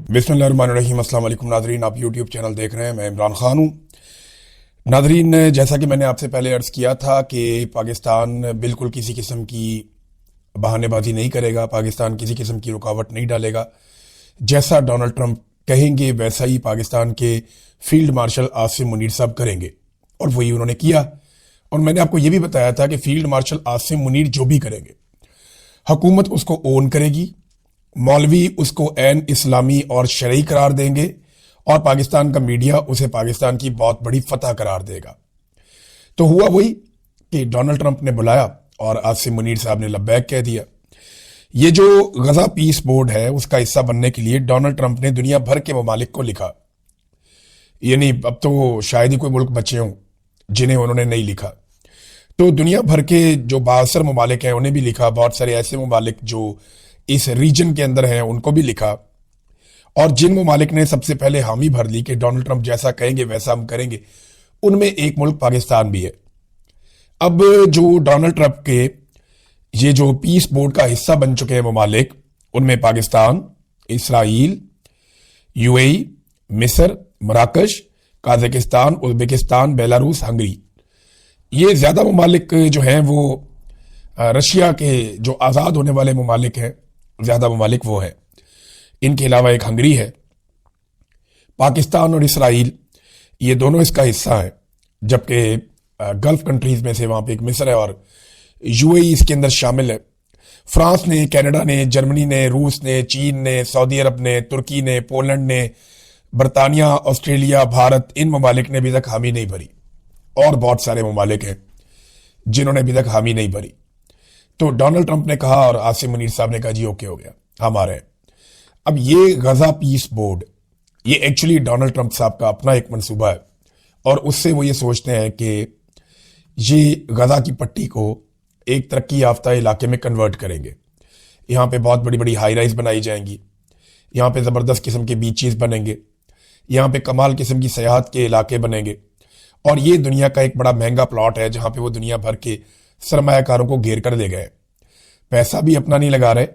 بسم اللہ الرحمن الرحیم۔ السلام علیکم ناظرین، آپ یوٹیوب چینل دیکھ رہے ہیں، میں عمران خان ہوں۔ ناظرین، جیسا کہ میں نے آپ سے پہلے عرض کیا تھا کہ پاکستان بالکل کسی قسم کی بہانے بازی نہیں کرے گا، پاکستان کسی قسم کی رکاوٹ نہیں ڈالے گا۔ جیسا ڈونلڈ ٹرمپ کہیں گے ویسا ہی پاکستان کے فیلڈ مارشل عاصم منیر صاحب کریں گے، اور وہی انہوں نے کیا۔ اور میں نے آپ کو یہ بھی بتایا تھا کہ فیلڈ مارشل عاصم منیر جو بھی کریں گے، حکومت اس کو اون کرے گی، مولوی اس کو عین اسلامی اور شرعی قرار دیں گے، اور پاکستان کا میڈیا اسے پاکستان کی بہت بڑی فتح قرار دے گا۔ تو ہوا وہی کہ ڈونلڈ ٹرمپ نے بلایا اور عاصم منیر صاحب نے لبیک کہہ دیا۔ یہ جو غزہ پیس بورڈ ہے اس کا حصہ بننے کے لیے ڈونلڈ ٹرمپ نے دنیا بھر کے ممالک کو لکھا، یعنی اب تو شاید ہی کوئی ملک بچے ہوں جنہیں انہوں نے نہیں لکھا۔ تو دنیا بھر کے جو بااثر ممالک ہیں انہیں بھی لکھا، بہت سارے ایسے ممالک جو اس ریجن کے اندر ہیں ان کو بھی لکھا، اور جن ممالک نے سب سے پہلے حامی بھر لی کہ ڈونلڈ ٹرمپ جیسا کہیں گے ویسا ہم کریں گے، ان میں ایک ملک پاکستان بھی ہے۔ اب جو ڈونلڈ ٹرمپ کے یہ جو پیس بورڈ کا حصہ بن چکے ہیں ممالک، ان میں پاکستان، اسرائیل، یو اے ای، مصر، مراکش، قازقستان، ازبکستان، بیلاروس، ہنگری، یہ زیادہ ممالک جو ہیں وہ رشیا کے جو آزاد ہونے والے ممالک ہیں، زیادہ ممالک وہ ہیں۔ ان کے علاوہ ایک ہنگری ہے۔ پاکستان اور اسرائیل یہ دونوں اس کا حصہ ہیں، جبکہ گلف کنٹریز میں سے وہاں پہ ایک مصر ہے، اور یو اے ای اس کے اندر شامل ہے۔ فرانس نے، کینیڈا نے، جرمنی نے، روس نے، چین نے، سعودی عرب نے، ترکی نے، پولینڈ نے، برطانیہ، آسٹریلیا، بھارت، ان ممالک نے ابھی تک حامی نہیں بھری، اور بہت سارے ممالک ہیں جنہوں نے ابھی تک حامی نہیں بھری۔ تو ڈونلڈ ٹرمپ نے کہا اور عاصم منیر صاحب نے کہا جی اوکے ہو گیا، ہم آ رہے ہیں۔ اب یہ غزہ پیس بورڈ یہ ایکچولی ڈونلڈ ٹرمپ صاحب کا اپنا ایک منصوبہ ہے، اور اس سے وہ یہ سوچتے ہیں کہ یہ غزہ کی پٹی کو ایک ترقی یافتہ علاقے میں کنورٹ کریں گے۔ یہاں پہ بہت بڑی بڑی ہائی رائز بنائی جائیں گی، یہاں پہ زبردست قسم کے بیچز بنیں گے، یہاں پہ کمال قسم کی سیاحت کے علاقے بنیں گے، اور یہ دنیا کا ایک بڑا مہنگا پلاٹ ہے جہاں پہ وہ دنیا بھر کے سرمایہ کاروں کو گھیر کر لے گئے۔ پیسہ بھی اپنا نہیں لگا رہے،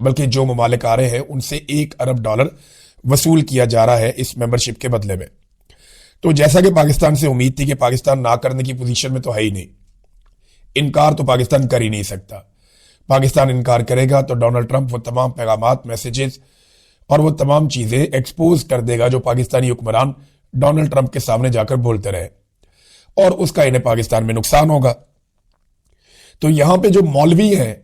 بلکہ جو ممالک آ رہے ہیں ان سے $1 ارب وصول کیا جا رہا ہے اس ممبرشپ کے بدلے میں۔ تو جیسا کہ پاکستان سے امید تھی کہ پاکستان نہ کرنے کی پوزیشن میں تو ہے ہی نہیں، انکار تو پاکستان کر ہی نہیں سکتا۔ پاکستان انکار کرے گا تو ڈونلڈ ٹرمپ وہ تمام پیغامات، میسیجز اور وہ تمام چیزیں ایکسپوز کر دے گا جو پاکستانی حکمران ڈونلڈ ٹرمپ کے سامنے جا کر بولتے رہے، اور اس کا انہیں پاکستان میں نقصان ہوگا۔ تو یہاں پہ جو مولوی ہیں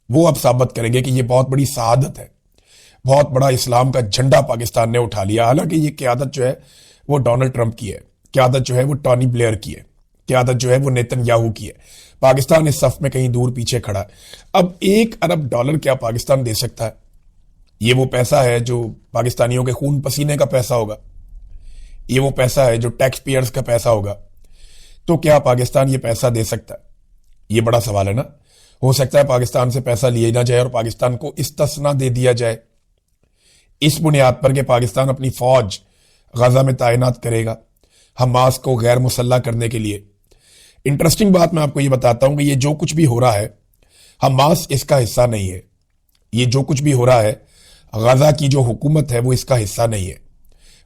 وہ اب ثابت کریں گے کہ یہ بہت بڑی سعادت ہے، بہت بڑا اسلام کا جھنڈا پاکستان نے اٹھا لیا۔ حالانکہ یہ قیادت جو ہے وہ ڈونلڈ ٹرمپ کی ہے، قیادت جو ہے وہ ٹونی بلیئر کی ہے، قیادت جو ہے وہ نیتن یاہو کی ہے۔ پاکستان اس صف میں کہیں دور پیچھے کھڑا ہے۔ اب $1 ارب کیا پاکستان دے سکتا ہے؟ یہ وہ پیسہ ہے جو پاکستانیوں کے خون پسینے کا پیسہ ہوگا، یہ وہ پیسہ ہے جو ٹیکس پیئرز کا پیسہ ہوگا۔ تو کیا پاکستان یہ پیسہ دے سکتا ہے؟ یہ بڑا سوال ہے نا۔ ہو سکتا ہے پاکستان سے پیسہ لیے نہ جائے اور پاکستان کو استثنا دے دیا جائے، اس بنیاد پر کہ پاکستان اپنی فوج غزہ میں تعینات کرے گا حماس کو غیر مسلح کرنے کے لیے۔ انٹرسٹنگ بات میں آپ کو یہ بتاتا ہوں کہ یہ جو کچھ بھی ہو رہا ہے حماس اس کا حصہ نہیں ہے، یہ جو کچھ بھی ہو رہا ہے غزہ کی جو حکومت ہے وہ اس کا حصہ نہیں ہے،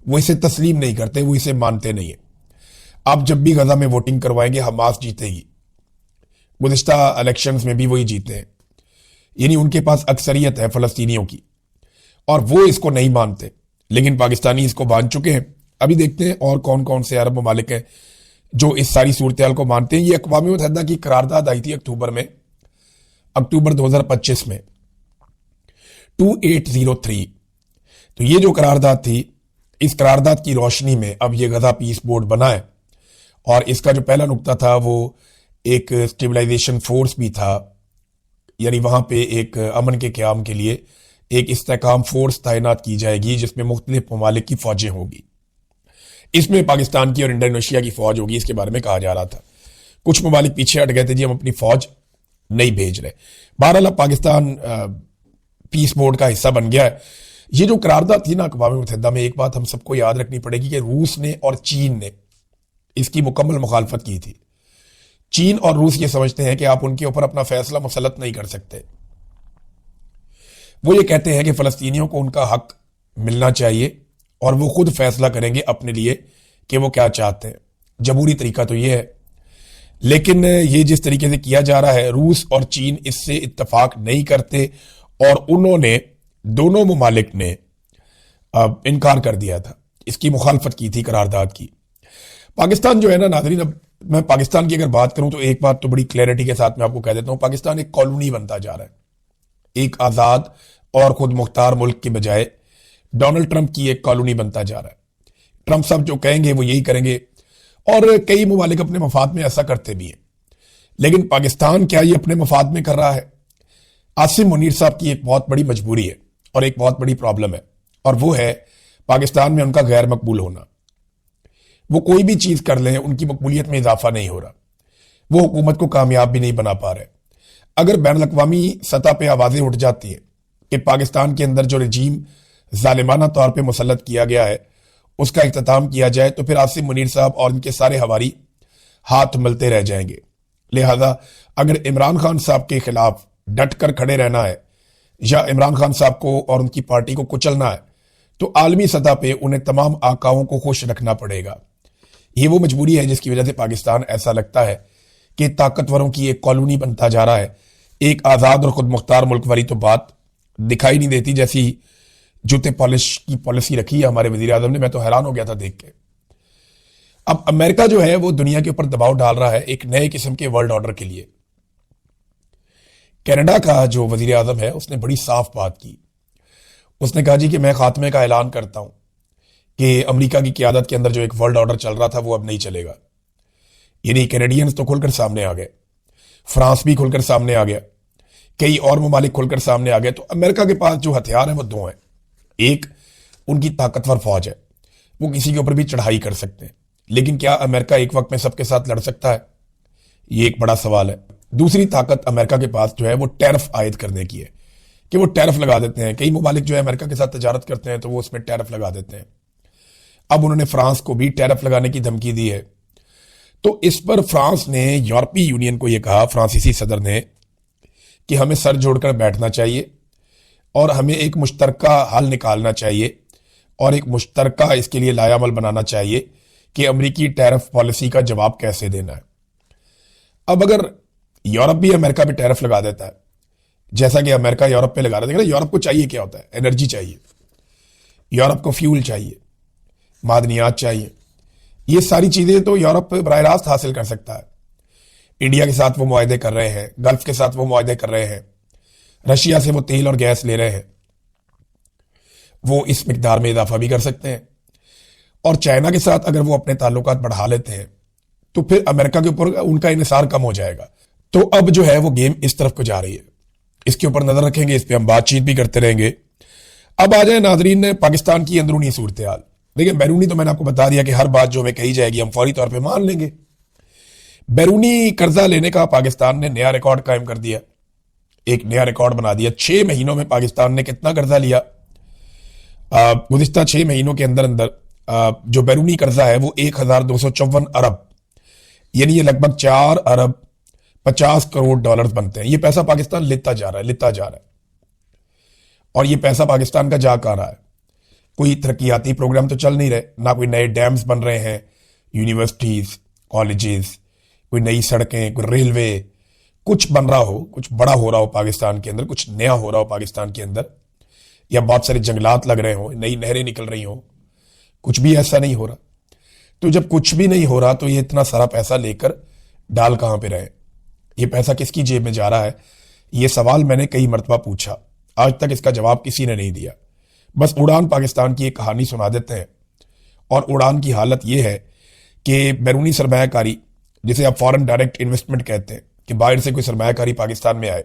وہ اسے تسلیم نہیں کرتے، وہ اسے مانتے نہیں ہیں۔ آپ جب بھی غزہ میں ووٹنگ کروائیں گے حماس جیتے گی، گزشتہ الیکشنز میں بھی وہی جیتے ہیں، یعنی ان کے پاس اکثریت ہے فلسطینیوں کی، اور وہ اس کو نہیں مانتے، لیکن پاکستانی اس کو مان چکے ہیں۔ ابھی دیکھتے ہیں اور کون کون سے عرب ممالک ہیں جو اس ساری صورتحال کو مانتے ہیں۔ یہ اقوام متحدہ کی قرارداد آئی تھی اکتوبر 2025 میں 2803۔ تو یہ جو قرارداد تھی، اس قرارداد کی روشنی میں اب یہ غزہ پیس بورڈ بنا ہے، اور اس کا جو پہلا نقطہ تھا وہ ایک اسٹیبلائزیشن فورس بھی تھا، یعنی وہاں پہ ایک امن کے قیام کے لیے ایک استحکام فورس تعینات کی جائے گی جس میں مختلف ممالک کی فوجیں ہوں گی۔ اس میں پاکستان کی اور انڈونیشیا کی فوج ہوگی، اس کے بارے میں کہا جا رہا تھا۔ کچھ ممالک پیچھے ہٹ گئے تھے، جی ہم اپنی فوج نہیں بھیج رہے۔ بہرحال اب پاکستان پیس بورڈ کا حصہ بن گیا ہے۔ یہ جو قرارداد تھی نا اقوام متحدہ میں، ایک بات ہم سب کو یاد رکھنی پڑے گی کہ روس نے اور چین نے اس کی مکمل مخالفت کی تھی۔ چین اور روس یہ سمجھتے ہیں کہ آپ ان کے اوپر اپنا فیصلہ مسلط نہیں کر سکتے۔ وہ یہ کہتے ہیں کہ فلسطینیوں کو ان کا حق ملنا چاہیے اور وہ خود فیصلہ کریں گے اپنے لیے کہ وہ کیا چاہتے ہیں. جمہوری طریقہ تو یہ ہے. لیکن یہ جس طریقے سے کیا جا رہا ہے، روس اور چین اس سے اتفاق نہیں کرتے اور انہوں نے، دونوں ممالک نے انکار کر دیا تھا، اس کی مخالفت کی تھی، قرارداد کی. پاکستان جو ہے نا ناظرین، اب میں پاکستان کی اگر بات کروں تو ایک بات تو بڑی کلیئرٹی کے ساتھ میں آپ کو کہہ دیتا ہوں، پاکستان ایک کالونی بنتا جا رہا ہے. ایک آزاد اور خود مختار ملک کی بجائے ڈونلڈ ٹرمپ کی ایک کالونی بنتا جا رہا ہے. ٹرمپ صاحب جو کہیں گے وہ یہی کریں گے، اور کئی ممالک اپنے مفاد میں ایسا کرتے بھی ہیں. لیکن پاکستان کیا یہ اپنے مفاد میں کر رہا ہے؟ عاصم منیر صاحب کی ایک بہت بڑی مجبوری ہے اور ایک بہت بڑی پرابلم ہے، اور وہ ہے پاکستان میں ان کا غیر مقبول ہونا. وہ کوئی بھی چیز کر لیں، ان کی مقبولیت میں اضافہ نہیں ہو رہا، وہ حکومت کو کامیاب بھی نہیں بنا پا رہے. اگر بین الاقوامی سطح پہ آوازیں اٹھ جاتی ہیں کہ پاکستان کے اندر جو رجیم ظالمانہ طور پہ مسلط کیا گیا ہے اس کا اختتام کیا جائے، تو پھر عاصم منیر صاحب اور ان کے سارے ہواری ہاتھ ملتے رہ جائیں گے. لہذا اگر عمران خان صاحب کے خلاف ڈٹ کر کھڑے رہنا ہے یا عمران خان صاحب کو اور ان کی پارٹی کو کچلنا ہے تو عالمی سطح پہ انہیں تمام آقاؤں کو خوش رکھنا پڑے گا. یہ وہ مجبوری ہے جس کی وجہ سے پاکستان ایسا لگتا ہے کہ طاقتوروں کی ایک کالونی بنتا جا رہا ہے. ایک آزاد اور خود مختار ملک والی تو بات دکھائی نہیں دیتی جیسی جوتے پالش کی پالیسی رکھی ہے ہمارے وزیر اعظم نے. میں تو حیران ہو گیا تھا دیکھ کے. اب امریکہ جو ہے وہ دنیا کے اوپر دباؤ ڈال رہا ہے ایک نئے قسم کے ورلڈ آرڈر کے لیے. کینیڈا کا جو وزیر اعظم ہے اس نے بڑی صاف بات کی. اس نے کہا جی کہ میں خاتمے کا اعلان کرتا ہوں کہ امریکہ کی قیادت کے اندر جو ایک ورلڈ آرڈر چل رہا تھا وہ اب نہیں چلے گا. یعنی کینیڈینز تو کھل کر سامنے آ گئے، فرانس بھی کھل کر سامنے آ گیا، کئی اور ممالک کھل کر سامنے آ گئے. تو امریکہ کے پاس جو ہتھیار ہیں وہ دو ہیں. ایک ان کی طاقتور فوج ہے، وہ کسی کے اوپر بھی چڑھائی کر سکتے ہیں. لیکن کیا امریکہ ایک وقت میں سب کے ساتھ لڑ سکتا ہے؟ یہ ایک بڑا سوال ہے. دوسری طاقت امریکہ کے پاس جو ہے وہ ٹیرف عائد کرنے کی ہے کہ وہ ٹیرف لگا دیتے ہیں. کئی ممالک جو ہے امریکہ کے ساتھ تجارت کرتے ہیں تو وہ اس میں ٹیرف لگا دیتے ہیں. اب انہوں نے فرانس کو بھی ٹیرف لگانے کی دھمکی دی ہے. تو اس پر فرانس نے یورپی یونین کو یہ کہا، فرانسیسی صدر نے، کہ ہمیں سر جوڑ کر بیٹھنا چاہیے اور ہمیں ایک مشترکہ حل نکالنا چاہیے اور ایک مشترکہ اس کے لیے لائحہ عمل بنانا چاہیے کہ امریکی ٹیرف پالیسی کا جواب کیسے دینا ہے. اب اگر یورپ بھی امریکہ پہ ٹیرف لگا دیتا ہے جیسا کہ امریکہ یورپ پہ لگا رہا ہے، یورپ کو چاہیے کیا ہوتا ہے؟ انرجی چاہیے. یورپ کو فیول چاہیے، معدنیات چاہیے. یہ ساری چیزیں تو یورپ براہ راست حاصل کر سکتا ہے. انڈیا کے ساتھ وہ معاہدے کر رہے ہیں، گلف کے ساتھ وہ معاہدے کر رہے ہیں، رشیا سے وہ تیل اور گیس لے رہے ہیں، وہ اس مقدار میں اضافہ بھی کر سکتے ہیں. اور چائنا کے ساتھ اگر وہ اپنے تعلقات بڑھا لیتے ہیں تو پھر امریکہ کے اوپر ان کا انحصار کم ہو جائے گا. تو اب جو ہے وہ گیم اس طرف کو جا رہی ہے. اس کے اوپر نظر رکھیں گے، اس پہ ہم بات چیت بھی کرتے رہیں گے. اب آ جائیں ناظرین پاکستان کی اندرونی صورتحال. دیکھیں بیرونی تو میں نے آپ کو بتا دیا کہ ہر بات جو ہمیں کہی جائے گی ہم فوری طور پہ مان لیں گے. بیرونی قرضہ لینے کا پاکستان نے نیا ریکارڈ قائم کر دیا، ایک نیا ریکارڈ بنا دیا. 6 مہینوں میں پاکستان نے کتنا قرضہ لیا؟ گزشتہ 6 مہینوں کے اندر جو بیرونی قرضہ ہے وہ 1254 ارب، یعنی یہ لگ بھگ 4 ارب 50 کروڑ ڈالرز بنتے ہیں. یہ پیسہ پاکستان لیتا جا رہا ہے. اور یہ پیسہ پاکستان کا جا کہاں رہا ہے؟ کوئی ترقیاتی پروگرام تو چل نہیں رہے، نہ کوئی نئے ڈیمز بن رہے ہیں، یونیورسٹیز، کالجز، کوئی نئی سڑکیں، کوئی ریلوے، کچھ بن رہا ہو، کچھ بڑا ہو رہا ہو پاکستان کے اندر، کچھ نیا ہو رہا ہو پاکستان کے اندر، یا بہت سارے جنگلات لگ رہے ہوں، نئی نہریں نکل رہی ہوں. کچھ بھی ایسا نہیں ہو رہا. تو جب کچھ بھی نہیں ہو رہا تو یہ اتنا سارا پیسہ لے کر ڈال کہاں پہ رہے؟ یہ پیسہ کس کی جیب میں جا رہا ہے؟ یہ سوال میں نے کئی مرتبہ پوچھا، آج تک اس کا جواب کسی نے نہیں دیا. بس اڑان پاکستان کی ایک کہانی سنا دیتے ہیں. اور اڑان کی حالت یہ ہے کہ بیرونی سرمایہ کاری، جسے آپ فارن ڈائریکٹ انویسٹمنٹ کہتے ہیں، کہ باہر سے کوئی سرمایہ کاری پاکستان میں آئے،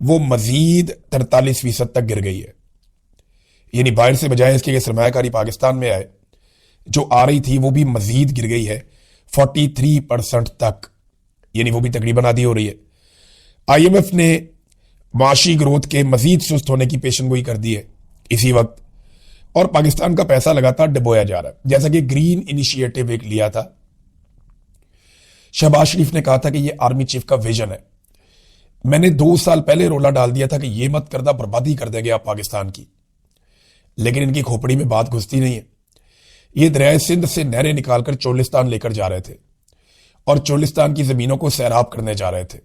وہ مزید 43% تک گر گئی ہے. یعنی باہر سے بجائے اس کے سرمایہ کاری پاکستان میں آئے، جو آ رہی تھی وہ بھی مزید گر گئی ہے 43% تک. یعنی وہ بھی تقریباً آدھی ہو رہی ہے. آئی ایم ایف نے معاشی گروتھ کے مزید سست ہونے کی پیشن گوئی کر دی ہے اسی وقت، اور پاکستان کا پیسہ لگاتار ڈبویا جا رہا ہے. جیسا کہ گرین انیشیٹو ایک لیا تھا، شہباز شریف نے کہا تھا کہ یہ آرمی چیف کا ویژن ہے. میں نے 2 سال پہلے رولا ڈال دیا تھا کہ یہ مت کردہ بربادی کر دیں گے آپ پاکستان کی. لیکن ان کی کھوپڑی میں بات گھستی نہیں ہے. یہ دریائے سندھ سے نہریں نکال کر چولستان لے کر جا رہے تھے اور چولستان کی زمینوں کو سیراب کرنے جا رہے تھے.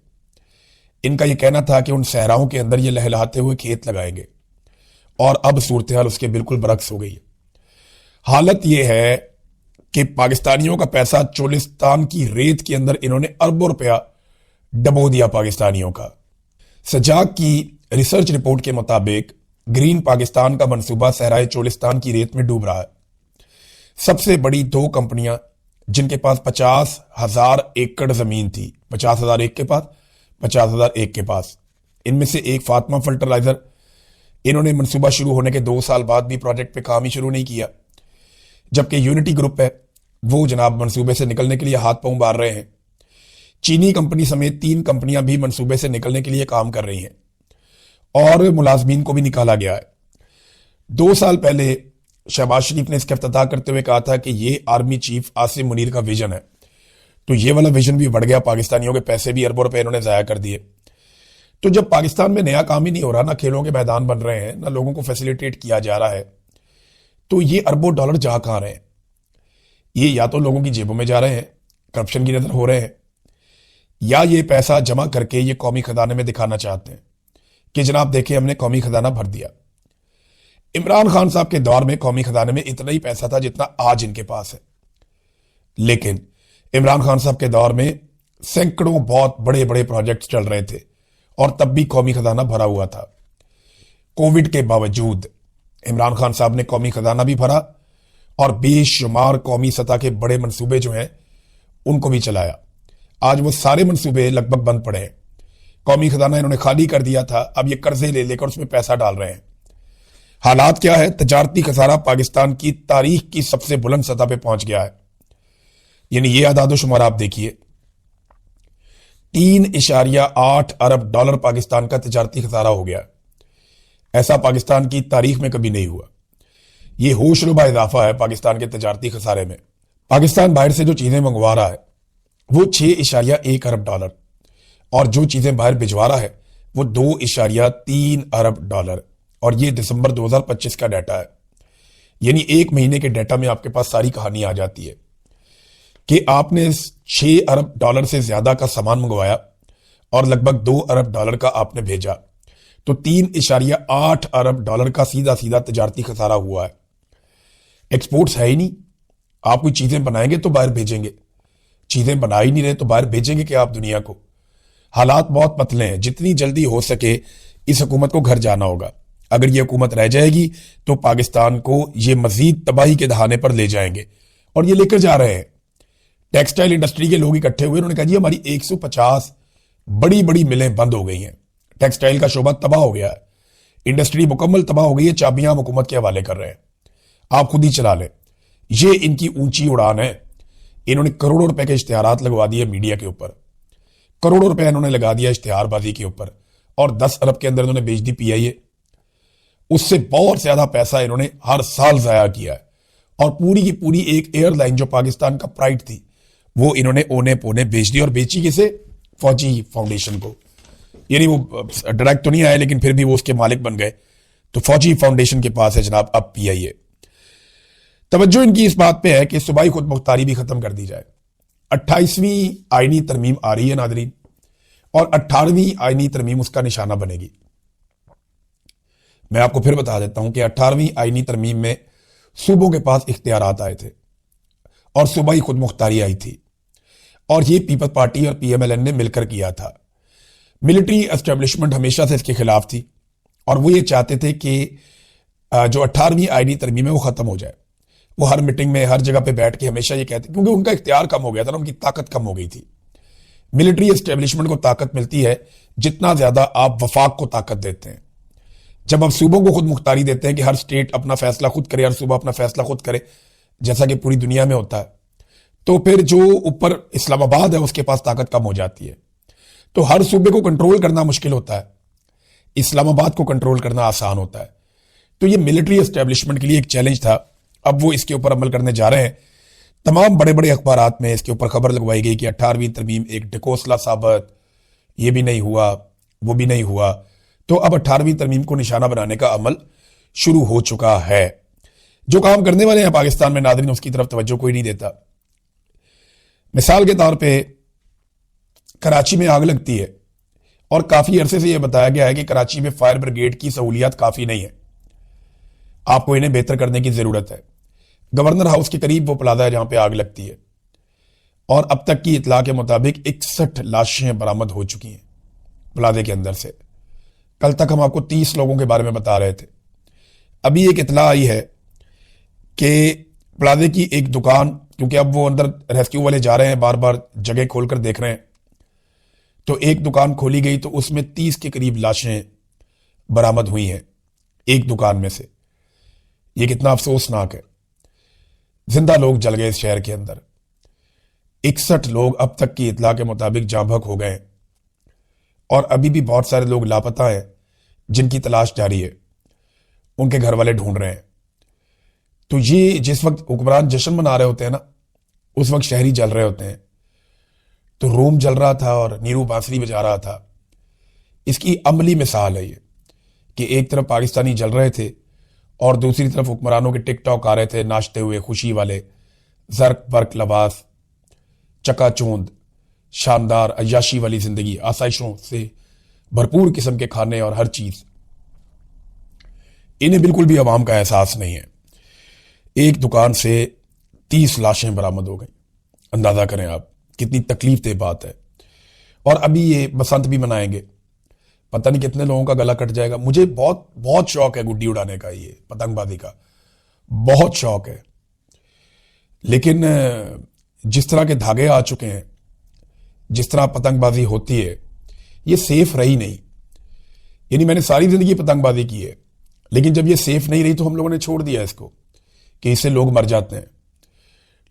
ان کا یہ کہنا تھا کہ ان صحراؤں کے اندر یہ لہلہاتے ہوئے کھیت لگائیں گے، اور اب صورتحال اس کے بالکل برعکس ہو گئی ہے. حالت یہ ہے کہ پاکستانیوں کا پیسہ چولستان کی ریت کے اندر انہوں نے اربوں روپیہ ڈبو دیا پاکستانیوں کا. سجاگ کی ریسرچ رپورٹ کے مطابق گرین پاکستان کا منصوبہ صحرائے چولستان کی ریت میں ڈوب رہا ہے. سب سے بڑی 2 کمپنیاں جن کے پاس 50,000 ایکڑ زمین تھی، 50,000 ایک کے پاس، 50,000 ایک کے پاس، ان میں سے ایک فاطمہ فرٹیلائزر، انہوں نے منصوبہ شروع ہونے کے 2 سال بعد بھی پروجیکٹ پہ کام ہی شروع نہیں کیا. جبکہ یونٹی گروپ ہے وہ جناب منصوبے سے نکلنے کے لیے ہاتھ پاؤں مار رہے ہیں. چینی کمپنی سمیت 3 کمپنیاں بھی منصوبے سے نکلنے کے لیے کام کر رہی ہیں اور ملازمین کو بھی نکالا گیا ہے. 2 سال پہلے شہباز شریف نے اس کا افتتاح کرتے ہوئے کہا تھا کہ یہ آرمی چیف عاصم منیر کا ویژن ہے. تو یہ والا ویژن بھی بڑھ گیا، پاکستانیوں کے پیسے بھی اربوں روپے انہوں نے ضائع کر دیے. تو جب پاکستان میں نیا کام ہی نہیں ہو رہا، نہ کھیلوں کے میدان بن رہے ہیں، نہ لوگوں کو فیسیلیٹیٹ کیا جا رہا ہے، تو یہ اربوں ڈالر جا کہاں رہے ہیں؟ یہ یا تو لوگوں کی جیبوں میں جا رہے ہیں، کرپشن کی نظر ہو رہے ہیں، یا یہ پیسہ جمع کر کے یہ قومی خزانے میں دکھانا چاہتے ہیں کہ جناب دیکھیں ہم نے قومی خزانہ بھر دیا. عمران خان صاحب کے دور میں قومی خزانے میں اتنا ہی پیسہ تھا جتنا آج ان کے پاس ہے. لیکن عمران خان صاحب کے دور میں سینکڑوں بہت بڑے بڑے پروجیکٹس چل رہے تھے اور تب بھی قومی خزانہ بھرا ہوا تھا. کووڈ کے باوجود عمران خان صاحب نے قومی خزانہ بھی بھرا اور بے شمار قومی سطح کے بڑے منصوبے جو ہیں ان کو بھی چلایا. آج وہ سارے منصوبے لگ بھگ بند پڑے ہیں. قومی خزانہ انہوں نے خالی کر دیا تھا، اب یہ قرضے لے لے کر اس میں پیسہ ڈال رہے ہیں. حالات کیا ہے؟ تجارتی خسارہ پاکستان کی تاریخ کی سب سے بلند سطح پہ پہنچ گیا ہے. یعنی یہ اعداد و شمار آپ دیکھیے، 3.8 ارب ڈالر پاکستان کا تجارتی خسارہ ہو گیا. ایسا پاکستان کی تاریخ میں کبھی نہیں ہوا. یہ ہوش ربا اضافہ ہے پاکستان کے تجارتی خسارے میں. پاکستان باہر سے جو چیزیں منگوا رہا ہے وہ 6.1 ارب ڈالر، اور جو چیزیں باہر بھجوا رہا ہے وہ 2.3 ارب ڈالر، اور یہ دسمبر 2025 کا ڈیٹا ہے. یعنی ایک مہینے کے ڈیٹا میں آپ کے پاس ساری کہانی آ جاتی ہے کہ آپ نے 6 ارب ڈالر سے زیادہ کا سامان منگوایا اور لگ بھگ 2 ارب ڈالر کا آپ نے بھیجا، تو 3.8 ارب ڈالر کا سیدھا سیدھا تجارتی خسارہ ہوا ہے. ایکسپورٹس ہے ہی نہیں. آپ کوئی چیزیں بنائیں گے تو باہر بھیجیں گے، چیزیں بنا ہی نہیں رہے تو باہر بھیجیں گے کہ آپ دنیا کو. حالات بہت پتلے ہیں. جتنی جلدی ہو سکے اس حکومت کو گھر جانا ہوگا. اگر یہ حکومت رہ جائے گی تو پاکستان کو یہ مزید تباہی کے دہانے پر لے جائیں گے، اور یہ لے کر جا رہے ہیں. ٹیکسٹائل انڈسٹری کے لوگ اکٹھے ہوئے، انہوں نے کہا جی ہماری 150 بڑی بڑی ملیں بند ہو گئی ہیں، ٹیکسٹائل کا شعبہ تباہ ہو گیا ہے، انڈسٹری مکمل تباہ ہو گئی ہے، چابیاں ہم حکومت کے حوالے کر رہے ہیں، آپ خود ہی چلا لیں. یہ ان کی اونچی اڑان ہے. انہوں نے کروڑوں روپے کے اشتہارات لگوا دیے میڈیا کے اوپر، کروڑوں روپے انہوں نے لگا دیا اشتہار بازی کے اوپر، اور 10 ارب کے اندر انہوں نے بیچ دی PIA. اس سے بہت زیادہ پیسہ انہوں نے ہر سال ضائع کیا ہے، اور پوری کی پوری ایک ایئر لائن جو پاکستان کا پرائڈ تھی وہ انہوں نے اونے پونے بیچ دی. اور بیچی کسے؟ فوجی فاؤنڈیشن کو. یعنی وہ ڈائریکٹ تو نہیں آئے لیکن پھر بھی وہ اس کے مالک بن گئے. تو فوجی فاؤنڈیشن کے پاس ہے جناب اب PIA. توجہ ان کی اس بات پہ ہے کہ صوبائی خود مختاری بھی ختم کر دی جائے. 28ویں آئینی ترمیم آ رہی ہے ناظرین، اور 18ویں آئینی ترمیم اس کا نشانہ بنے گی. میں آپ کو پھر بتا دیتا ہوں کہ 18ویں آئینی ترمیم میں صوبوں کے پاس اختیارات آئے تھے اور صوبائی خود مختاری آئی تھی، اور یہ پیپل پارٹی اور PMLN نے مل کر کیا تھا. ملٹری اسٹیبلشمنٹ ہمیشہ سے اس کے خلاف تھی، اور وہ یہ چاہتے تھے کہ جو 18ویں آئینی ترمیم ہے وہ ختم ہو جائے. وہ ہر میٹنگ میں ہر جگہ پہ بیٹھ کے ہمیشہ یہ کہتے، کیونکہ ان کا اختیار کم ہو گیا تھا نا، ان کی طاقت کم ہو گئی تھی. ملٹری اسٹیبلشمنٹ کو طاقت ملتی ہے جتنا زیادہ آپ وفاق کو طاقت دیتے ہیں. جب آپ صوبوں کو خود مختاری دیتے ہیں کہ ہر سٹیٹ اپنا فیصلہ خود کرے، ہر صوبہ اپنا فیصلہ خود کرے، جیسا کہ پوری دنیا میں ہوتا ہے، تو پھر جو اوپر اسلام آباد ہے اس کے پاس طاقت کم ہو جاتی ہے. تو ہر صوبے کو کنٹرول کرنا مشکل ہوتا ہے، اسلام آباد کو کنٹرول کرنا آسان ہوتا ہے. تو یہ ملٹری اسٹیبلشمنٹ کے لیے ایک چیلنج تھا. اب وہ اس کے اوپر عمل کرنے جا رہے ہیں. تمام بڑے بڑے اخبارات میں اس کے اوپر خبر لگوائی گئی کہ 18ویں ترمیم ایک ڈکوسلا ثابت، یہ بھی نہیں ہوا وہ بھی نہیں ہوا. تو اب 18ویں ترمیم کو نشانہ بنانے کا عمل شروع ہو چکا ہے. جو کام کرنے والے ہیں پاکستان میں ناظرین اس کی طرف توجہ کوئی نہیں دیتا. مثال کے طور پہ کراچی میں آگ لگتی ہے اور کافی عرصے سے یہ بتایا گیا ہے کہ کراچی میں فائر بریگیڈ کی سہولیات کافی نہیں ہے, آپ کو انہیں بہتر کرنے کی ضرورت ہے. گورنر ہاؤس کے قریب وہ پلازا ہے جہاں پہ آگ لگتی ہے اور اب تک کی اطلاع کے مطابق 61 لاشیں برآمد ہو چکی ہیں پلازے کے اندر سے. کل تک ہم آپ کو 30 لوگوں کے بارے میں بتا رہے تھے. ابھی ایک اطلاع آئی ہے کہ پلازے کی ایک دکان, کیونکہ اب وہ اندر ریسکیو والے جا رہے ہیں, بار بار جگہ کھول کر دیکھ رہے ہیں, تو ایک دکان کھولی گئی تو اس میں 30 کے قریب لاشیں برآمد ہوئی ہیں ایک دکان میں سے. یہ کتنا افسوسناک ہے. زندہ لوگ جل گئے اس شہر کے اندر. 61 لوگ اب تک کی اطلاع کے مطابق جاں بحق ہو گئے اور ابھی بھی بہت سارے لوگ لاپتہ ہیں جن کی تلاش جاری ہے, ان کے گھر والے ڈھونڈ رہے ہیں. تو یہ جس وقت حکمران جشن منا رہے ہوتے ہیں نا, اس وقت شہری جل رہے ہوتے ہیں. تو روم جل رہا تھا اور نیرو بانسری بجا رہا تھا. اس کی عملی مثال ہے یہ کہ ایک طرف پاکستانی جل رہے تھے اور دوسری طرف حکمرانوں کے ٹک ٹاک آ رہے تھے ناچتے ہوئے, خوشی والے, زرق برق لباس, چکا چوند, شاندار عیاشی والی زندگی, آسائشوں سے بھرپور قسم کے کھانے اور ہر چیز. انہیں بالکل بھی عوام کا احساس نہیں ہے. ایک دکان سے 30 لاشیں برآمد ہو گئیں. اندازہ کریں آپ کتنی تکلیف دہ بات ہے. اور ابھی یہ بسنت بھی منائیں گے, پتہ نہیں کتنے لوگوں کا گلا کٹ جائے گا. مجھے بہت شوق ہے گڈی اڑانے کا, یہ پتنگ بازی کا بہت شوق ہے, لیکن جس طرح کے دھاگے آ چکے ہیں, جس طرح پتنگ بازی ہوتی ہے, یہ سیف رہی نہیں. یعنی میں نے ساری زندگی پتنگ بازی کی ہے, لیکن جب یہ سیف نہیں رہی تو ہم لوگوں نے چھوڑ دیا اس کو کہ اس سے لوگ مر جاتے ہیں.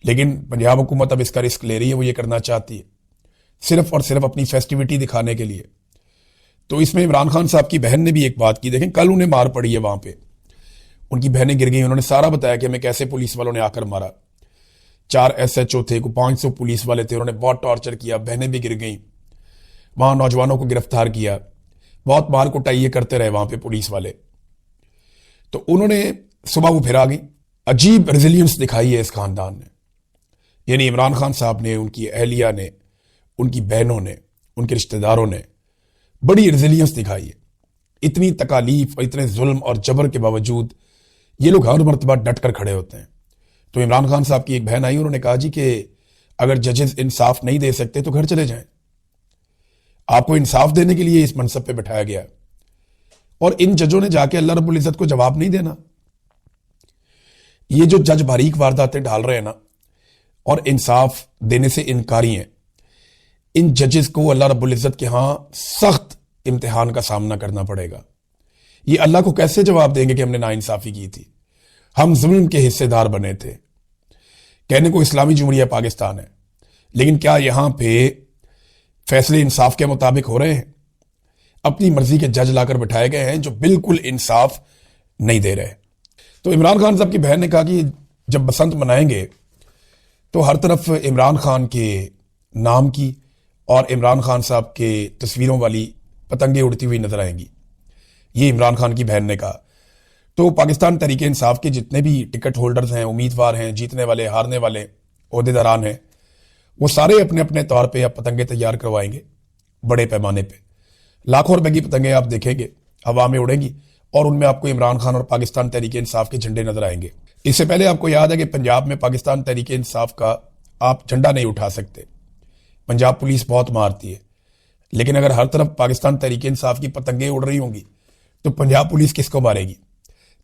لیکن پنجاب حکومت اب اس کا رسک لے رہی ہے, وہ یہ کرنا چاہتی ہے صرف اور صرف اپنی فیسٹیوٹی دکھانے کے لیے. تو اس میں عمران خان صاحب کی بہن نے بھی ایک بات کی. دیکھیں کل انہیں مار پڑی ہے وہاں پہ, ان کی بہنیں گر گئی. انہوں نے سارا بتایا کہ ہمیں کیسے پولیس والوں نے آ کر مارا. 4 SHO تھے, 500 پولیس والے تھے, انہوں نے بہت ٹارچر کیا, بہنیں بھی گر گئیں. وہاں نوجوانوں کو گرفتار کیا, بہت مار کٹائی یہ کرتے رہے وہاں پہ پولیس والے. تو انہوں نے صبح وہ پھر آ گئی. عجیب ریزیلینس دکھائی ہے اس خاندان نے, یعنی عمران خان صاحب نے, ان کی اہلیہ نے, ان کی بہنوں نے, ان کے رشتہ داروں نے بڑی ریزیلینس دکھائی ہے. اتنی تکالیف اور اتنے ظلم اور جبر کے باوجود یہ لوگ ہر مرتبہ ڈٹ کر کھڑے ہوتے ہیں. تو عمران خان صاحب کی ایک بہن آئی, انہوں نے کہا جی کہ اگر ججز انصاف نہیں دے سکتے تو گھر چلے جائیں, آپ کو انصاف دینے کے لیے اس منصب پہ بٹھایا گیا, اور ان ججوں نے جا کے اللہ رب العزت کو جواب نہیں دینا. یہ جو جج باریک وارداتیں ڈال رہے ہیں نا اور انصاف دینے سے انکاری ہیں, ان ججز کو اللہ رب العزت کے ہاں سخت امتحان کا سامنا کرنا پڑے گا. یہ اللہ کو کیسے جواب دیں گے کہ ہم نے ناانصافی کی تھی, ہم ظلم کے حصے دار بنے تھے. کہنے کو اسلامی جمہوریہ پاکستان ہے, لیکن کیا یہاں پہ فیصلے انصاف کے مطابق ہو رہے ہیں؟ اپنی مرضی کے جج لا کر بٹھائے گئے ہیں جو بالکل انصاف نہیں دے رہے. تو عمران خان صاحب کی بہن نے کہا کہ جب بسنت منائیں گے تو ہر طرف عمران خان کے نام کی اور عمران خان صاحب کے تصویروں والی پتنگیں اڑتی ہوئی نظر آئیں گی. یہ عمران خان کی بہن نے کہا. تو پاکستان تحریک انصاف کے جتنے بھی ٹکٹ ہولڈرز ہیں, امیدوار ہیں, جیتنے والے ہارنے والے عہدیداران ہیں, وہ سارے اپنے اپنے طور پہ اب پتنگیں تیار کروائیں گے بڑے پیمانے پہ. لاکھوں روپے کی پتنگیں آپ دیکھیں گے ہوا میں اڑیں گی اور ان میں آپ کو عمران خان اور پاکستان تحریک انصاف کے جھنڈے نظر آئیں گے. اس سے پہلے آپ کو یاد ہے کہ پنجاب میں پاکستان تحریک انصاف کا آپ جھنڈا نہیں اٹھا سکتے, پنجاب پولیس بہت مارتی ہے. لیکن اگر ہر طرف پاکستان تحریک انصاف کی پتنگیں اڑ رہی ہوں گی تو پنجاب پولیس کس کو مارے گی؟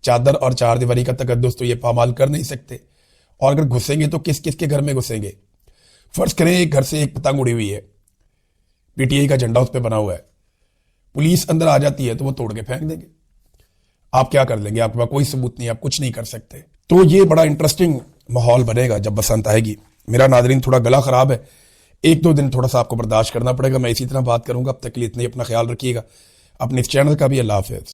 چادر اور چار دیواری کا تقدس تو یہ پامال کر نہیں سکتے, اور اگر گھسیں گے تو کس کس کے گھر میں گھسیں گے؟ فرض کریں ایک گھر سے ایک پتنگ اڑی ہوئی ہے, PTI کا جھنڈا اس پہ بنا ہوا ہے, پولیس اندر آ جاتی ہے تو وہ توڑ کے پھینک دیں گے. آپ کیا کر لیں گے؟ آپ کے پاس کوئی ثبوت نہیں, آپ کچھ نہیں کر سکتے. تو یہ بڑا انٹرسٹنگ ماحول بنے گا جب بسنت آئے گی. میرا ناظرین تھوڑا گلا خراب ہے, 1-2 دن تھوڑا سا آپ کو برداشت کرنا پڑے گا. میں اسی طرح بات کروں گا. اب تک کے لیے اتنا ہی اپنا خیال رکھیے گا, اپنے اس چینل کا بھی. اللہ حافظ.